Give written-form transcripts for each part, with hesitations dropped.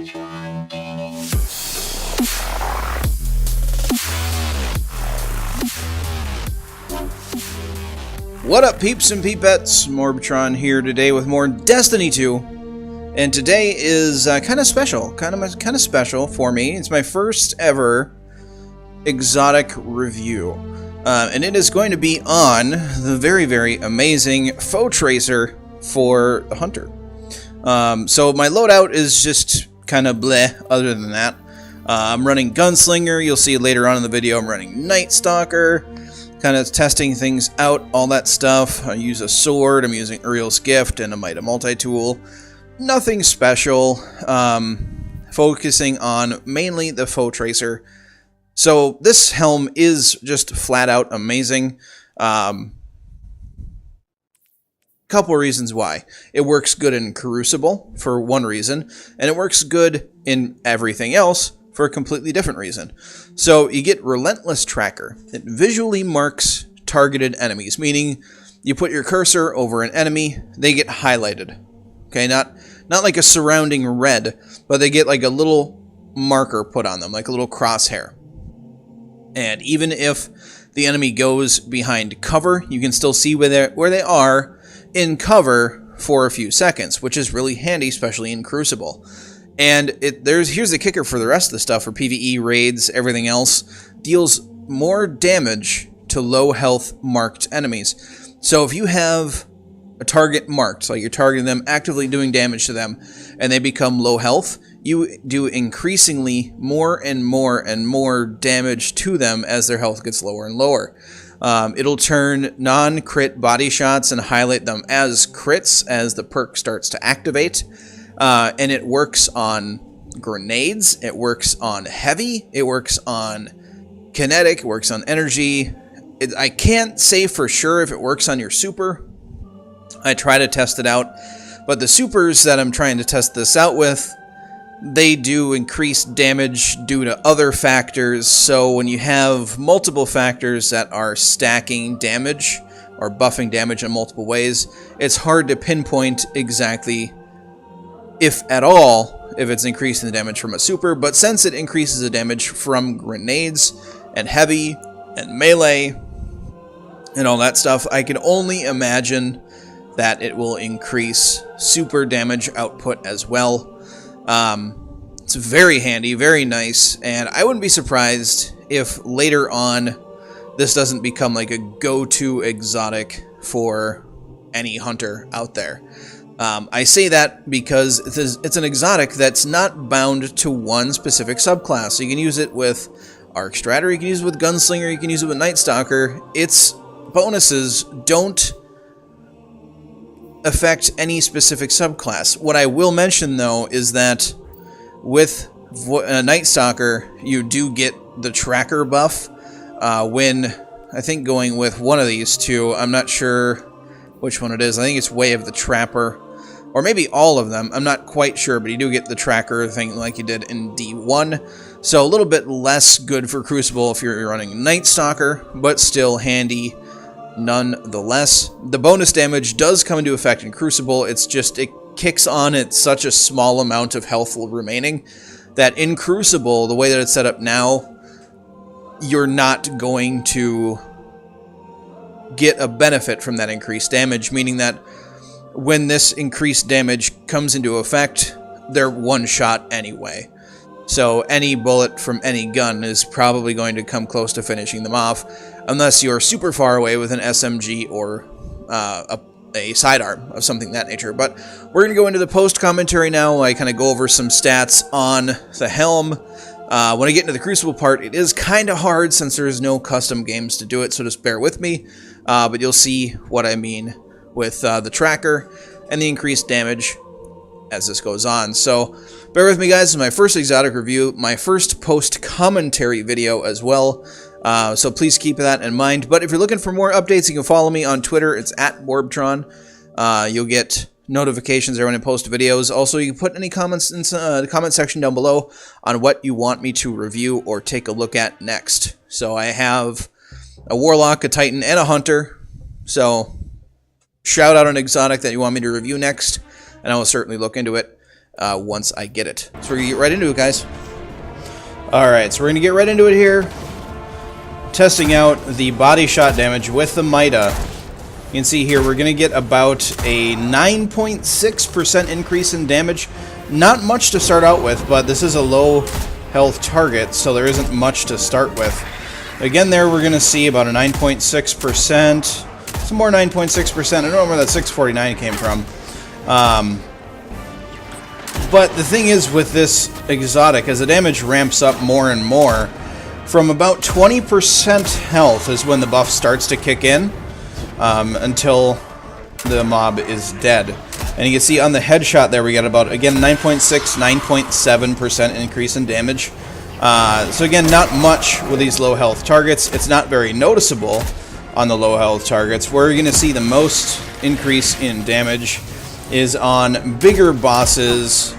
What up, peeps and peepettes? MorbTron here today with more Destiny 2, and today is kind of special for me. It's my first ever exotic review, and it is going to be on the very amazing Foetracer for the Hunter. So my loadout is just kind of bleh. Other than that, I'm running Gunslinger. You'll see later on in the video I'm running Night Stalker. Kind of testing things out, all that stuff. I use a sword, I'm using Uriel's Gift, and a Might of Multi-Tool. Nothing special. Focusing on mainly the Foetracer. So this Helm is just flat out amazing. Couple of reasons why. It works good in Crucible, for one reason, and it works good in everything else for a completely different reason. So you get Relentless Tracker. It visually marks targeted enemies, meaning you put your cursor over an enemy, they get highlighted. Okay, not like a surrounding red, but they get like a little marker put on them, like a little crosshair. And even if the enemy goes behind cover, you can still see where they are in cover for a few seconds, which is really handy, especially in Crucible. And here's the kicker for the rest of the stuff, for PvE, raids, everything else, deals more damage to low health marked enemies. So if you have a target marked, like you're targeting them, actively doing damage to them, and they become low health, you do increasingly more and more damage to them as their health gets lower and lower. It'll turn non-crit body shots and highlight them as crits as the perk starts to activate. And it works on grenades, it works on heavy, it works on kinetic, it works on energy. I can't say for sure if it works on your super. I try to test it out, but the supers that I'm trying to test this out with, they do increase damage due to other factors. So when you have multiple factors that are stacking damage or buffing damage in multiple ways, it's hard to pinpoint exactly, if at all, if it's increasing the damage from a super. But since it increases the damage from grenades and heavy and melee and all that stuff, I can only imagine that it will increase super damage output as well. It's very handy, very nice, and I wouldn't be surprised if later on this doesn't become like a go-to exotic for any hunter out there. I say that because it's an exotic that's not bound to one specific subclass. So you can use it with Arc Strider, you can use it with Gunslinger, you can use it with Night Stalker. Its bonuses don't affect any specific subclass. What I will mention, though, is that with Night Stalker, you do get the tracker buff when, I think, going with one of these two. I'm not sure which one it is. I think it's Way of the Trapper, or maybe all of them. I'm not quite sure, but you do get the tracker thing like you did in D1. So a little bit less good for Crucible if you're running Night Stalker, but still handy nonetheless. The bonus damage does come into effect in Crucible. It's just it kicks on at such a small amount of health remaining that in Crucible, the way that it's set up now, you're not going to get a benefit from that increased damage, meaning that when this increased damage comes into effect, they're one shot anyway. So any bullet from any gun is probably going to come close to finishing them off, unless you're super far away with an SMG or a sidearm of something that nature. But we're going to go into the post commentary now. I kind of go over some stats on the Helm. When I get into the Crucible part, it is kind of hard since there's no custom games to do it, so just bear with me. But you'll see what I mean with the tracker and the increased damage as this goes on. So bear with me, guys. This is my first exotic review, my first post commentary video as well. So please keep that in mind. But if you're looking for more updates, you can follow me on Twitter. It's at MorbTron. You'll get notifications there when I post videos. Also, you can put any comments in the comment section down below on what you want me to review or take a look at next. So I have a Warlock, a Titan, and a Hunter. So shout out an exotic that you want me to review next, and I will certainly look into it. once I get it. So we're going to get right into it, guys. Alright, so we're going to get right into it here. Testing out the body shot damage with the Mida. You can see here we're going to get about a 9.6% increase in damage. Not much to start out with, but this is a low health target, so there isn't much to start with. Again, there we're going to see about a 9.6%. Some more 9.6%. I don't know where that 649 came from. But the thing is with this exotic, as the damage ramps up more and more, from about 20% health is when the buff starts to kick in, until the mob is dead. And you can see on the headshot there we got about, again, 9.6, 9.7% increase in damage. So again, not much with these low health targets. It's not very noticeable on the low health targets. Where you're going to see the most increase in damage is on bigger bosses,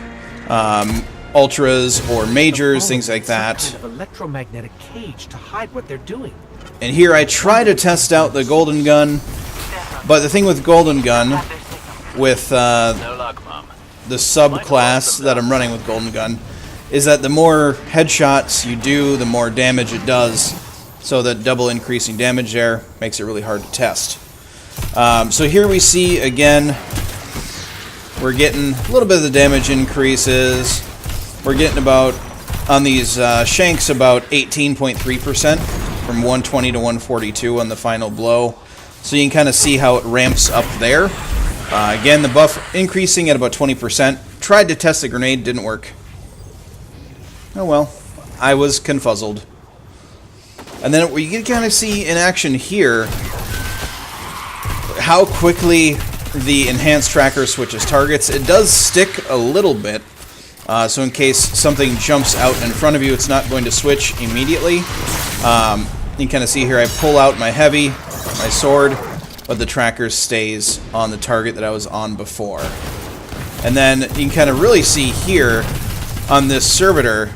ultras or majors, things like that. Kind of electromagnetic cage to hide what they're doing. And here I try to test out the golden gun, but the thing with golden gun, with the subclass that I'm running with golden gun, is that the more headshots you do, the more damage it does. So that double increasing damage there makes it really hard to test. So here we see again, we're getting a little bit of the damage increases. We're getting about, on these shanks, about 18.3% from 120 to 142 on the final blow. So you can kind of see how it ramps up there. Again, the buff increasing at about 20%. Tried to test the grenade, didn't work. Oh well, I was confuzzled. And then you can kind of see in action here how quickly the enhanced tracker switches targets. It does stick a little bit, so in case something jumps out in front of you, it's not going to switch immediately. You can kind of see here I pull out my heavy, my sword, but the tracker stays on the target that I was on before. And then you can kind of really see here on this servitor,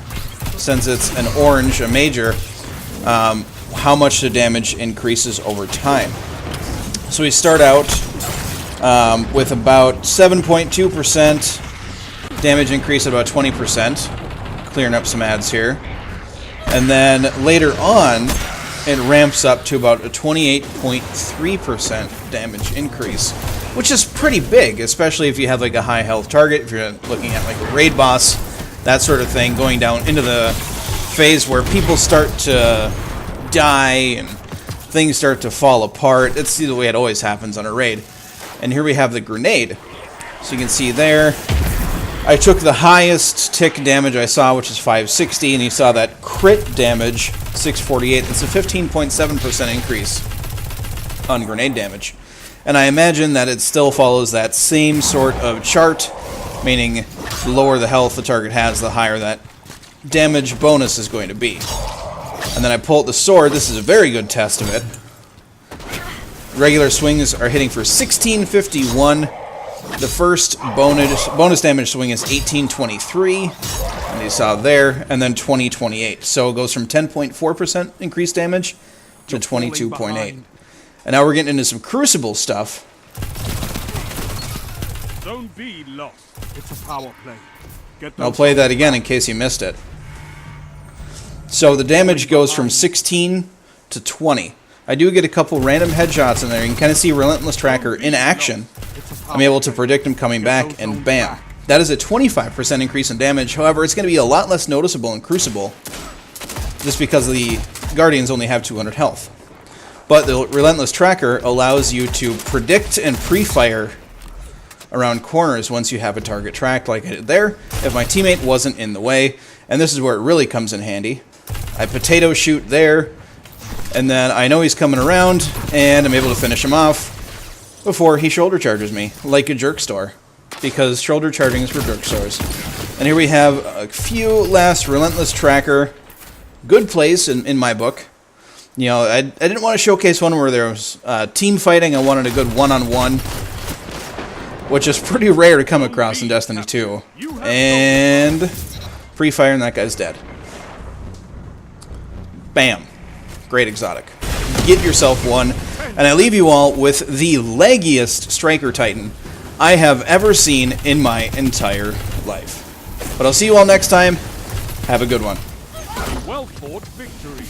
since it's an orange, a major, how much the damage increases over time. So we start out with about 7.2% damage increase at about 20%, clearing up some ads here. And then later on, it ramps up to about a 28.3% damage increase, which is pretty big, especially if you have like a high health target, if you're looking at like a raid boss, that sort of thing, going down into the phase where people start to die and things start to fall apart. It's the way it always happens on a raid. And here we have the grenade. So you can see there, I took the highest tick damage I saw, which is 560, and you saw that crit damage, 648. That's a 15.7% increase on grenade damage. And I imagine that it still follows that same sort of chart, meaning the lower the health the target has, the higher that damage bonus is going to be. And then I pull out the sword. This is a very good test of it. Regular swings are hitting for 1651. The first bonus damage swing is 1823, and you saw there, and then 2028. So it goes from 10.4% increased damage to 22.8. And now we're getting into some Crucible stuff. Don't be lost. It's a power play. I'll play that again in case you missed it. So the damage goes from 16 to 20. I do get a couple random headshots in there. You can kind of see Relentless Tracker in action. I'm able to predict him coming back, and bam. That is a 25% increase in damage. However, it's going to be a lot less noticeable in Crucible, just because the Guardians only have 200 health. But the Relentless Tracker allows you to predict and pre-fire around corners once you have a target tracked, like I did there, if my teammate wasn't in the way. And this is where it really comes in handy. I potato shoot there, and then I know he's coming around, and I'm able to finish him off before he shoulder charges me, like a jerk store, because shoulder charging is for jerk stores. And here we have a few last Relentless Tracker. Good plays in my book. You know, I didn't want to showcase one where there was team fighting. I wanted a good one-on-one, which is pretty rare to come across in Destiny 2. And pre-fire, and that guy's dead. Bam. Great exotic. Get yourself one. And I leave you all with the laggiest Striker Titan I have ever seen in my entire life. But I'll see you all next time. Have a good one. Well fought victory.